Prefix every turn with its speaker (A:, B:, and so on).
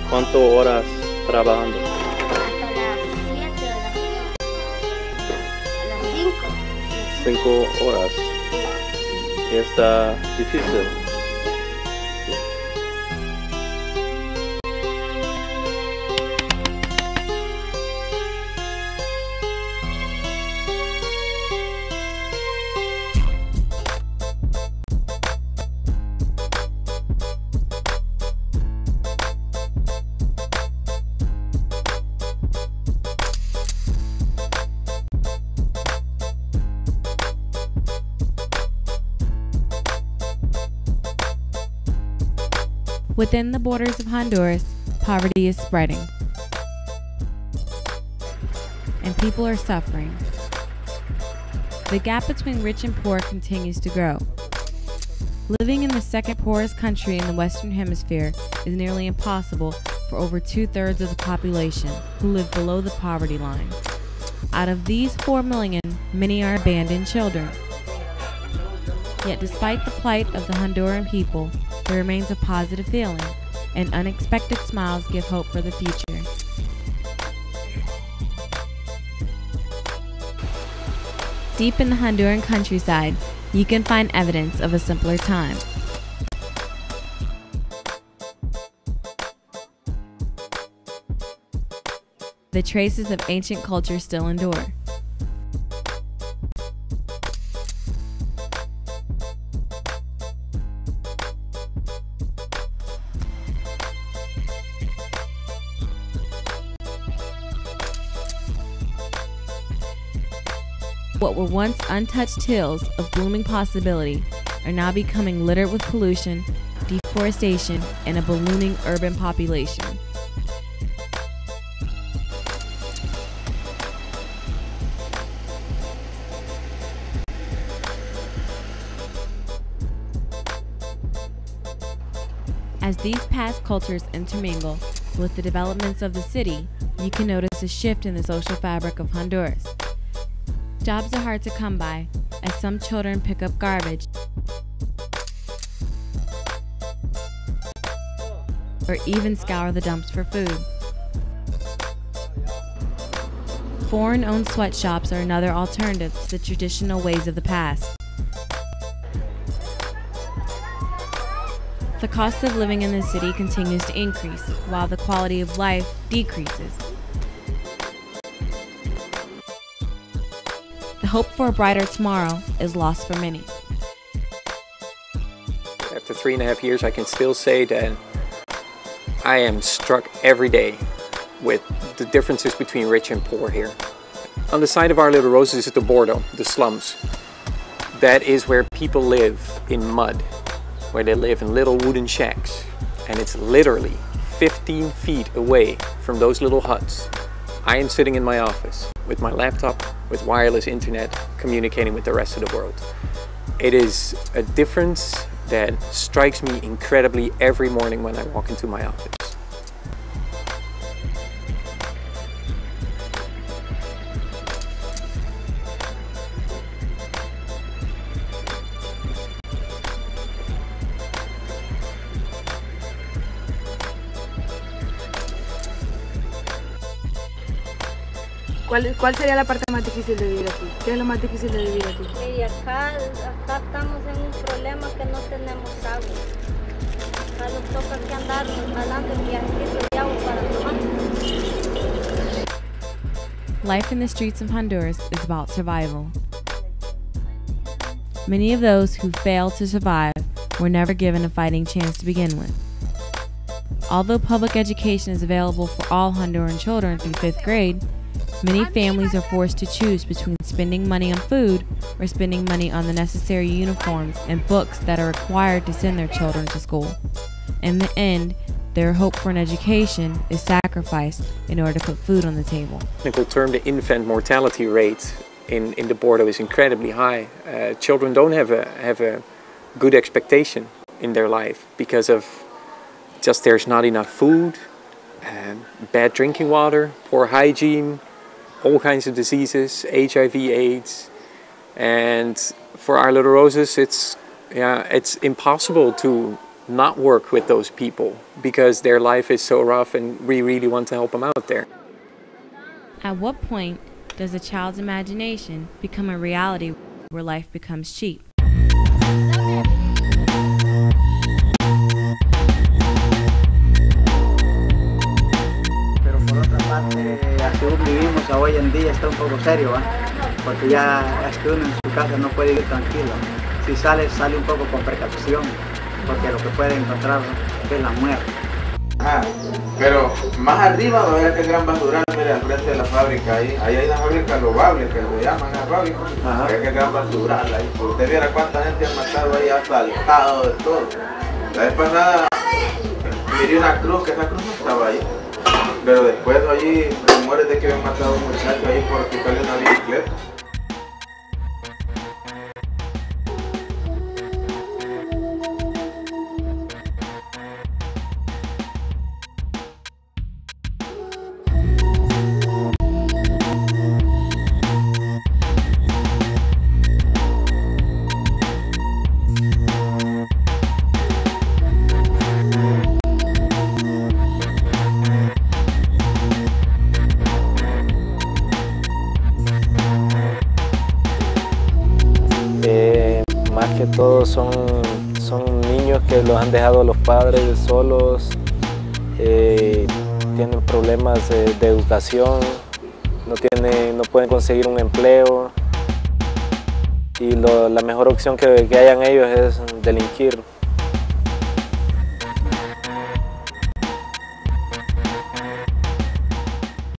A: ¿Cuántas horas trabajando?
B: Hasta las 7 a las 5.
A: 5 horas. Está difícil.
C: Within the borders of Honduras, poverty is spreading, and people are suffering. The gap between rich and poor continues to grow. Living in the second poorest country in the Western Hemisphere is nearly impossible for over 2/3 of the population who live below the poverty line. Out of these 4 million, many are abandoned children. Yet despite the plight of the Honduran people, there remains a positive feeling, and unexpected smiles give hope for the future. Deep in the Honduran countryside, you can find evidence of a simpler time. The traces of ancient culture still endure. What were once untouched hills of blooming possibility are now becoming littered with pollution, deforestation, and a ballooning urban population. As these past cultures intermingle with the developments of the city, you can notice a shift in the social fabric of Honduras. Jobs are hard to come by, as some children pick up garbage or even scour the dumps for food. Foreign-owned sweatshops are another alternative to the traditional ways of the past. The cost of living in the city continues to increase, while the quality of life decreases. The hope for a brighter tomorrow is lost for many.
D: After 3.5 years, I can still say that I am struck every day with the differences between rich and poor here. On the side of Our Little Roses is the Bordo, the slums. That is where people live in mud, where they live in little wooden shacks. And it's literally 15 feet away from those little huts. I am sitting in my office with my laptop, with wireless internet, communicating with the rest of the world. It is a difference that strikes me incredibly every morning when I walk into my office.
E: ¿Cuál sería la parte más difícil de vivir aquí? ¿Qué es lo más difícil de vivir aquí?
B: Y acá estamos en un problema que no tenemos agua. Acá nos toca aquí andar jalando el viajecito de agua para tomar.
C: Life in the streets of Honduras is about survival. Many of those who failed to survive were never given a fighting chance to begin with. Although public education is available for all Honduran children through 5th grade, many families are forced to choose between spending money on food or spending money on the necessary uniforms and books that are required to send their children to school. In the end, their hope for an education is sacrificed in order to put food on the table.
D: Technical term, the infant mortality rate in the Bordo is incredibly high. Children don't have a good expectation in their life because of just there's not enough food, bad drinking water, poor hygiene, all kinds of diseases, HIV, AIDS, and for Our Little Roses, it's impossible to not work with those people because their life is so rough and we really want to help them out there.
C: At what point does a child's imagination become a reality where life becomes cheap?
F: Pero por otra parte, así vivimos hoy en día está un poco serio, ¿eh? Porque ya es que uno en su casa no puede vivir tranquilo. Si sale, sale un poco con precaución, porque lo que puede encontrar es la muerte.
G: Ah, pero más arriba todavía tendrán basural, mire, al frente de la fábrica, ahí hay una fábrica loable que le llaman a la fábrica, hay que gran basural ahí. Usted viera cuánta gente han matado ahí, asaltado, de todo. La vez pasada miré una cruz, que esa cruz no estaba ahí, pero después allí rumores de que habían matado a un muchacho ahí por quitarle una bicicleta.
A: Más que todo son niños que los han dejado los padres solos, tienen problemas de educación, no pueden conseguir un empleo y la mejor opción que hayan ellos es delinquir.